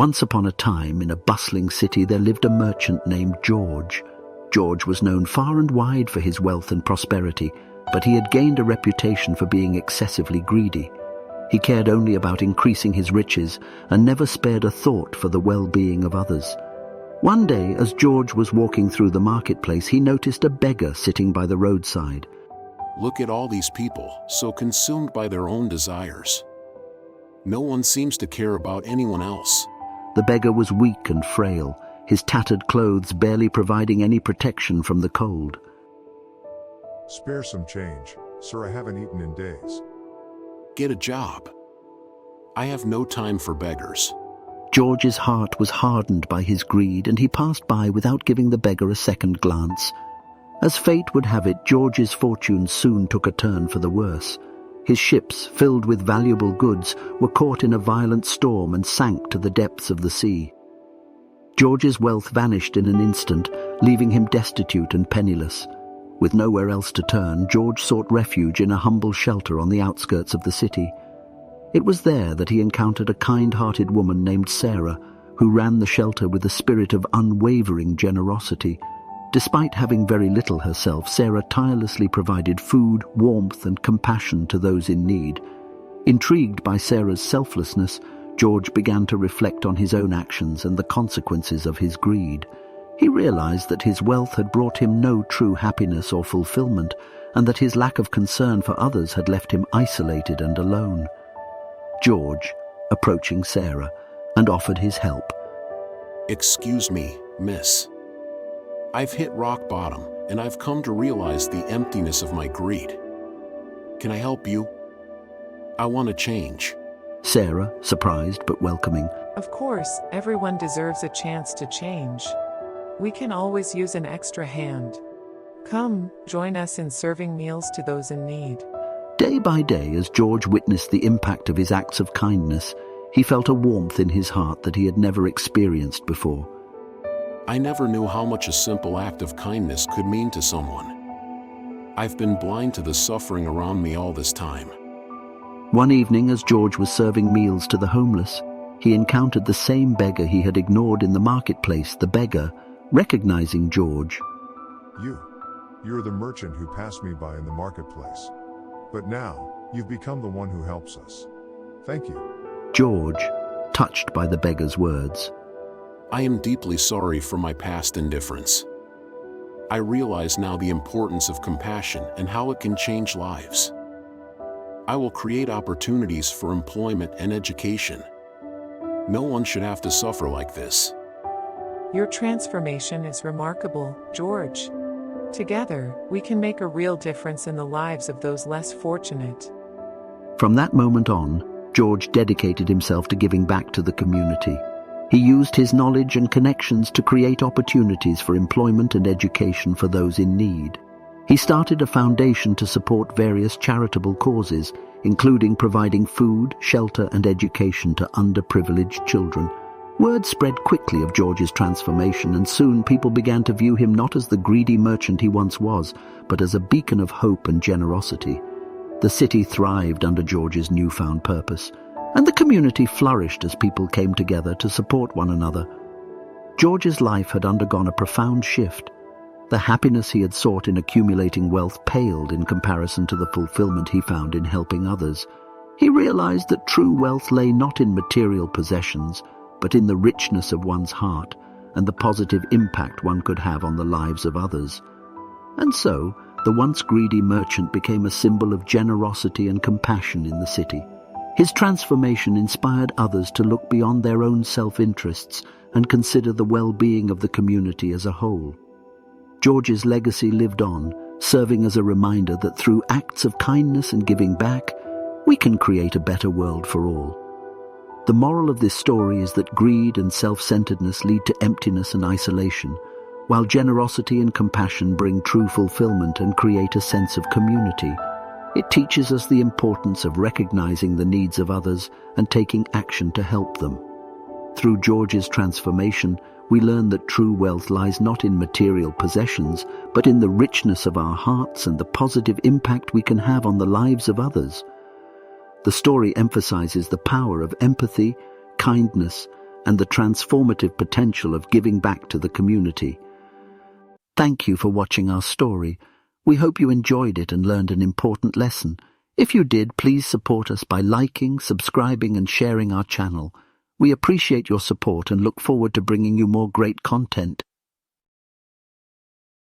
Once upon a time, in a bustling city, there lived a merchant named George. George was known far and wide for his wealth and prosperity, but he had gained a reputation for being excessively greedy. He cared only about increasing his riches and never spared a thought for the well-being of others. One day, as George was walking through the marketplace, he noticed a beggar sitting by the roadside. Look at all these people, so consumed by their own desires. No one seems to care about anyone else. The beggar was weak and frail, his tattered clothes barely providing any protection from the cold. Spare some change, sir. I haven't eaten in days. Get a job. I have no time for beggars. George's heart was hardened by his greed, and he passed by without giving the beggar a second glance. As fate would have it, George's fortune soon took a turn for the worse. His ships, filled with valuable goods, were caught in a violent storm and sank to the depths of the sea. George's wealth vanished in an instant, leaving him destitute and penniless. With nowhere else to turn, George sought refuge in a humble shelter on the outskirts of the city. It was there that he encountered a kind-hearted woman named Sarah, who ran the shelter with a spirit of unwavering generosity. Despite having very little herself, Sarah tirelessly provided food, warmth, and compassion to those in need. Intrigued by Sarah's selflessness, George began to reflect on his own actions and the consequences of his greed. He realized that his wealth had brought him no true happiness or fulfillment, and that his lack of concern for others had left him isolated and alone. George, approaching Sarah, and offered his help. Excuse me, miss. I've hit rock bottom, and I've come to realize the emptiness of my greed. Can I help you? I want to change. Sarah, surprised but welcoming. Of course, everyone deserves a chance to change. We can always use an extra hand. Come, join us in serving meals to those in need. Day by day, as George witnessed the impact of his acts of kindness, he felt a warmth in his heart that he had never experienced before. I never knew how much a simple act of kindness could mean to someone. I've been blind to the suffering around me all this time. One evening, as George was serving meals to the homeless, he encountered the same beggar he had ignored in the marketplace. The beggar, recognizing George. You're the merchant who passed me by in the marketplace. But now, you've become the one who helps us. Thank you. George, touched by the beggar's words. I am deeply sorry for my past indifference. I realize now the importance of compassion and how it can change lives. I will create opportunities for employment and education. No one should have to suffer like this. Your transformation is remarkable, George. Together, we can make a real difference in the lives of those less fortunate. From that moment on, George dedicated himself to giving back to the community. He used his knowledge and connections to create opportunities for employment and education for those in need. He started a foundation to support various charitable causes, including providing food, shelter, and education to underprivileged children. Word spread quickly of George's transformation, and soon people began to view him not as the greedy merchant he once was, but as a beacon of hope and generosity. The city thrived under George's newfound purpose, and the community flourished as people came together to support one another. George's life had undergone a profound shift. The happiness he had sought in accumulating wealth paled in comparison to the fulfillment he found in helping others. He realized that true wealth lay not in material possessions, but in the richness of one's heart and the positive impact one could have on the lives of others. And so, the once greedy merchant became a symbol of generosity and compassion in the city. His transformation inspired others to look beyond their own self-interests and consider the well-being of the community as a whole. George's legacy lived on, serving as a reminder that through acts of kindness and giving back, we can create a better world for all. The moral of this story is that greed and self-centeredness lead to emptiness and isolation, while generosity and compassion bring true fulfillment and create a sense of community. It teaches us the importance of recognizing the needs of others and taking action to help them. Through George's transformation, we learn that true wealth lies not in material possessions, but in the richness of our hearts and the positive impact we can have on the lives of others. The story emphasizes the power of empathy, kindness, and the transformative potential of giving back to the community. Thank you for watching our story. We hope you enjoyed it and learned an important lesson. If you did, please support us by liking, subscribing, and sharing our channel. We appreciate your support and look forward to bringing you more great content.